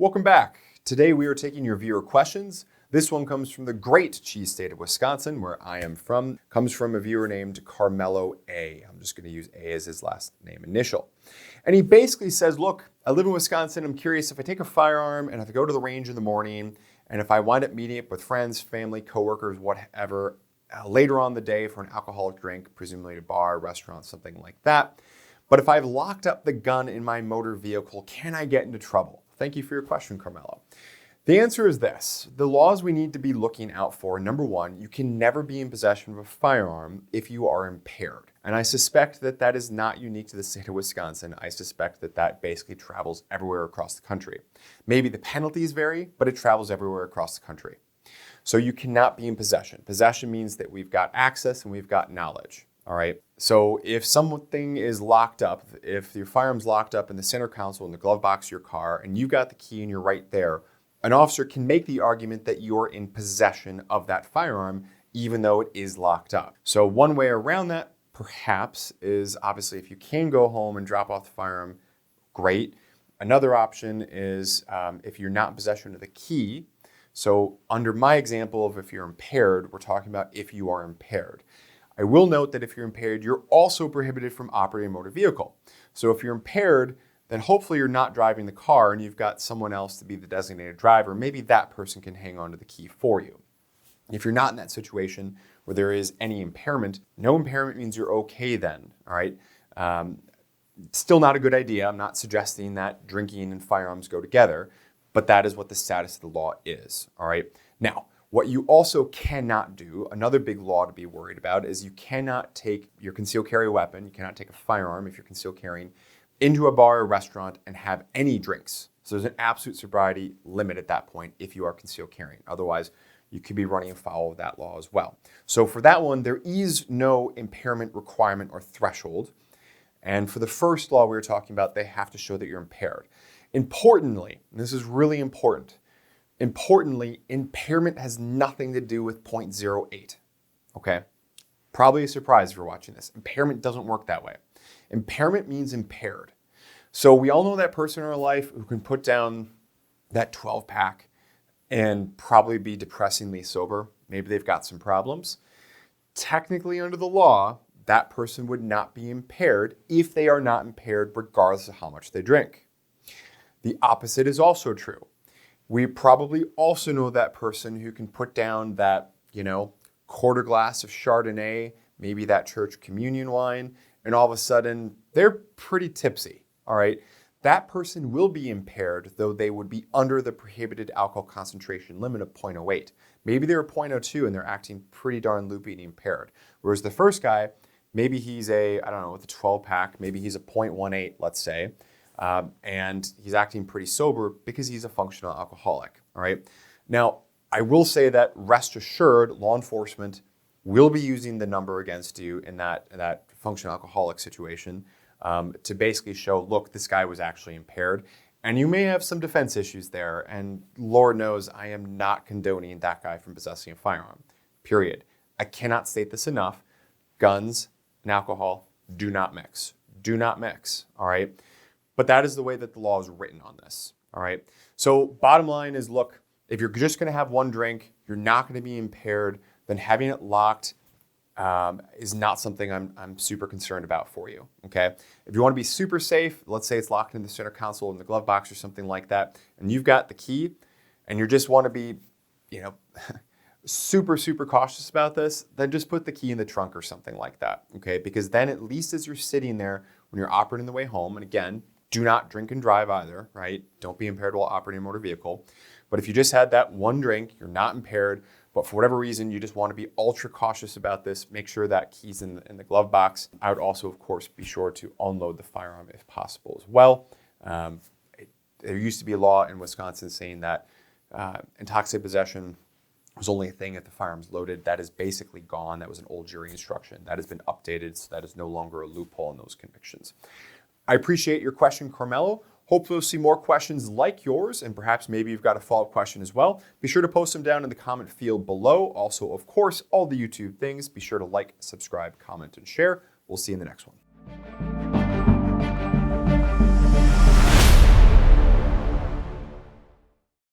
Welcome back. Today we are taking your viewer questions. This one comes from the great cheese state of Wisconsin, where I am from. Comes from a viewer named Carmelo A. I'm just going to use A as his last name initial. And he basically says, look, I live in Wisconsin. I'm curious if I take a firearm and if I go to the range in the morning, and if I wind up meeting up with friends, family, coworkers, whatever, later on the day for an alcoholic drink, presumably at a bar, restaurant, something like that. But if I've locked up the gun in my motor vehicle, can I get into trouble? Thank you for your question, Carmelo. The answer is this. The laws we need to be looking out for, number one, you can never be in possession of a firearm if you are impaired. And I suspect that that is not unique to the state of Wisconsin. I suspect that that basically travels everywhere across the country. Maybe the penalties vary, but it travels everywhere across the country. So you cannot be in possession. Possession means that we've got access and we've got knowledge. All right. So if something is locked up, if your firearm's locked up in the center console in the glove box of your car and you've got the key and you're right there, an officer can make the argument that you're in possession of that firearm, even though it is locked up. So one way around that, perhaps, is obviously if you can go home and drop off the firearm, great. Another option is if you're not in possession of the key. So under my example of if you're impaired, we're talking about if you are impaired. I will note that if you're impaired, you're also prohibited from operating a motor vehicle. So if you're impaired, then hopefully you're not driving the car and you've got someone else to be the designated driver. Maybe that person can hang on to the key for you. If you're not in that situation where there is any impairment, no impairment means you're okay then, all right? Still not a good idea. I'm not suggesting that drinking and firearms go together, but that is what the status of the law is, all right? Now, what you also cannot do, another big law to be worried about, is you cannot take your concealed carry weapon, you cannot take a firearm if you're concealed carrying, into a bar or restaurant and have any drinks. So there's an absolute sobriety limit at that point if you are concealed carrying. Otherwise, you could be running afoul of that law as well. So for that one, there is no impairment requirement or threshold. And for the first law we were talking about, they have to show that you're impaired. Importantly, and this is really important, impairment has nothing to do with 0.08, okay? Probably a surprise if you're watching this. Impairment doesn't work that way. Impairment means impaired. So we all know that person in our life who can put down that 12-pack and probably be depressingly sober. Maybe they've got some problems. Technically, under the law, that person would not be impaired if they are not impaired regardless of how much they drink. The opposite is also true. We probably also know that person who can put down that, quarter glass of Chardonnay, maybe that church communion wine, and all of a sudden they're pretty tipsy, all right? That person will be impaired, though they would be under the prohibited alcohol concentration limit of 0.08. Maybe they're 0.02 and they're acting pretty darn loopy and impaired. Whereas the first guy, maybe he's with a 12-pack, maybe he's a 0.18, let's say, and he's acting pretty sober because he's a functional alcoholic, all right? Now, I will say that rest assured, law enforcement will be using the number against you in that functional alcoholic situation to basically show, look, this guy was actually impaired. And you may have some defense issues there. And Lord knows I am not condoning that guy from possessing a firearm, period. I cannot state this enough. Guns and alcohol do not mix. Do not mix, all right? But that is the way that the law is written on this, all right? So bottom line is, look, if you're just going to have one drink, you're not going to be impaired, then having it locked is not something I'm super concerned about for you, okay? If you want to be super safe, let's say it's locked in the center console in the glove box or something like that, and you've got the key, and you just want to be, super, super cautious about this, then just put the key in the trunk or something like that, okay? Because then at least as you're sitting there when you're operating the way home, and again, do not drink and drive either, right? Don't be impaired while operating a motor vehicle. But if you just had that one drink, you're not impaired, but for whatever reason, you just want to be ultra cautious about this, make sure that key's in the glove box. I would also, of course, be sure to unload the firearm if possible as well. There used to be a law in Wisconsin saying that intoxicated possession was only a thing if the firearm's loaded. That is basically gone. That was an old jury instruction. That has been updated, so that is no longer a loophole in those convictions. I appreciate your question, Carmelo. Hopefully we'll see more questions like yours, and perhaps maybe you've got a follow-up question as well. Be sure to post them down in the comment field below. Also, of course, all the YouTube things. Be sure to like, subscribe, comment, and share. We'll see you in the next one.